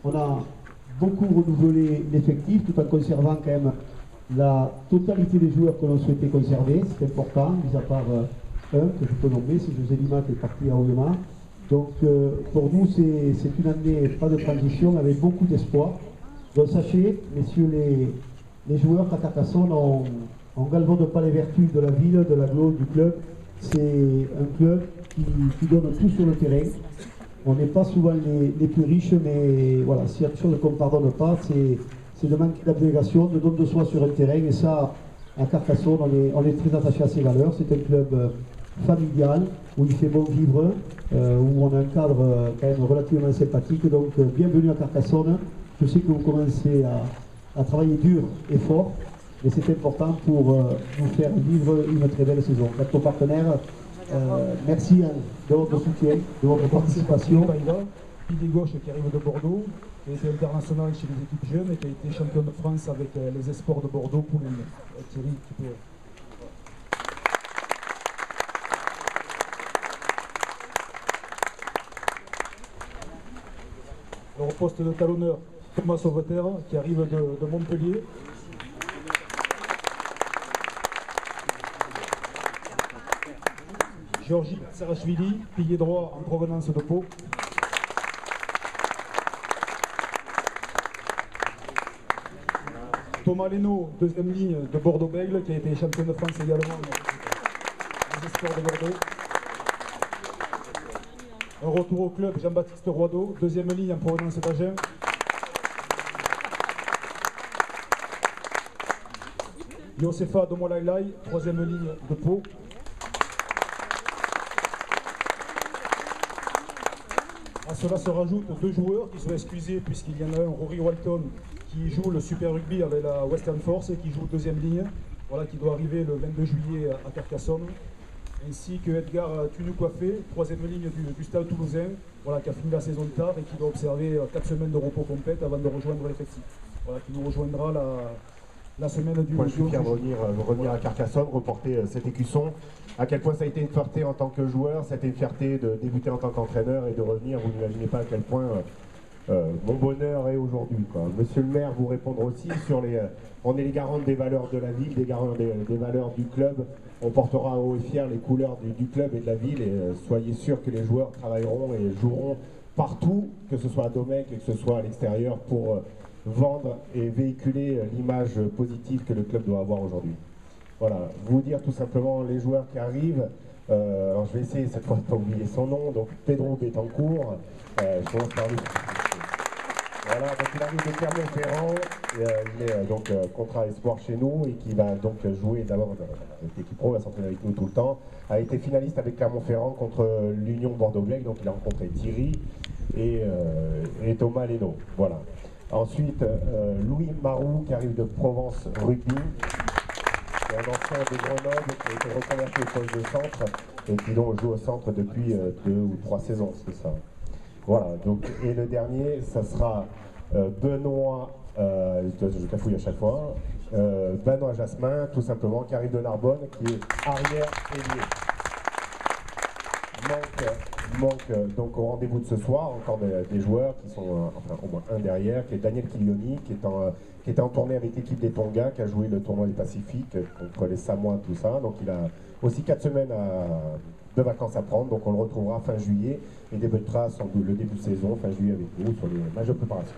On a beaucoup renouvelé l'effectif tout en conservant quand même la totalité des joueurs que l'on souhaitait conserver. C'est important, mis à part un que je peux nommer, c'est José Lima qui est parti à Oyonnax. Donc pour nous, c'est une année pas de transition avec beaucoup d'espoir. Donc sachez, messieurs les joueurs qu'à Carcassonne, on galvaude pas les vertus de la ville, de l'agglo, du club. C'est un club qui donne tout sur le terrain. On n'est pas souvent les plus riches, mais voilà, s'il y a quelque chose qu'on ne pardonne pas, c'est le manque d'abnégation, de don de soi sur un terrain. Et ça, à Carcassonne, on est très attaché à ces valeurs. C'est un club familial, où il fait bon vivre, où on a un cadre quand même relativement sympathique. Donc, bienvenue à Carcassonne. Je sais que vous commencez à travailler dur et fort, mais c'est important pour vous faire vivre une très belle saison. Notre partenaire, merci de votre soutien, de votre participation. Pilier gauche qui arrive de Bordeaux, qui a été international chez les équipes jeunes et qui a été champion de France avec les espoirs de Bordeaux pour Thierry qui peut... Alors, au poste de talonneur, Thomas Sauveterre qui arrive de Montpellier. Georgi Sarashvili, pilier droit en provenance de Pau. Thomas Leno, deuxième ligne de Bordeaux-Bègles, qui a été champion de France également aux espoirs de Bordeaux. Un retour au club, Jean-Baptiste Roideau, deuxième ligne en provenance d'Agen. Yosefa Domolailai, troisième ligne de Pau. À cela se rajoutent deux joueurs qui sont excusés puisqu'il y en a un, Rory Walton, qui joue le Super Rugby avec la Western Force et qui joue deuxième ligne, voilà, qui doit arriver le 22 juillet à Carcassonne, ainsi que Edgar Tunukwafé, troisième ligne du Stade Toulousain, voilà, qui a fini la saison tard et qui doit observer 4 semaines de repos complète avant de rejoindre l'effectif. Voilà, qui nous rejoindra la semaine du... Moi, je suis fier de revenir à Carcassonne, reporter cet écusson. À quel point ça a été une fierté en tant que joueur, ça a été une fierté de débuter en tant qu'entraîneur et de revenir. Vous n'imaginez pas à quel point mon bonheur est aujourd'hui. Monsieur le maire, vous répondre aussi sur les... on est les garants des valeurs de la ville, des garants des valeurs du club. On portera haut et fier les couleurs du club et de la ville et soyez sûr que les joueurs travailleront et joueront partout, que ce soit à Domecq et que ce soit à l'extérieur, pour vendre et véhiculer l'image positive que le club doit avoir aujourd'hui. Voilà, vous dire tout simplement les joueurs qui arrivent. Alors je vais essayer cette fois de ne pas oublier son nom. Donc Pedro Betancourt, je commence par lui. Voilà, donc il arrive de Clermont-Ferrand, il est donc contrat espoir chez nous et qui va donc jouer d'abord avec l'équipe pro, va s'entraîner avec nous tout le temps. A été finaliste avec Clermont-Ferrand contre l'Union Bordeaux-Bègles, donc il a rencontré Thierry et Thomas Leno. Voilà. Ensuite, Louis Marou qui arrive de Provence Rugby. C'est un ancien de Grenoble qui a été reconverti au poste de centre et qui donc joue au centre depuis 2 ou 3 saisons, c'est ça. Voilà, donc, et le dernier, ça sera Benoît, je cafouille à chaque fois, Benoît Jasmin, tout simplement, qui arrive de Narbonne, qui est arrière-ailier. Manque donc au rendez-vous de ce soir encore des joueurs qui sont, enfin au moins un derrière, qui est Daniel Kilioni, qui était en tournée avec l'équipe des Tonga, qui a joué le tournoi du Pacifique contre les Samoa, tout ça. Donc il a aussi 4 semaines de vacances à prendre, donc on le retrouvera fin juillet et débutera le début de saison fin juillet avec nous sur les matchs de préparation.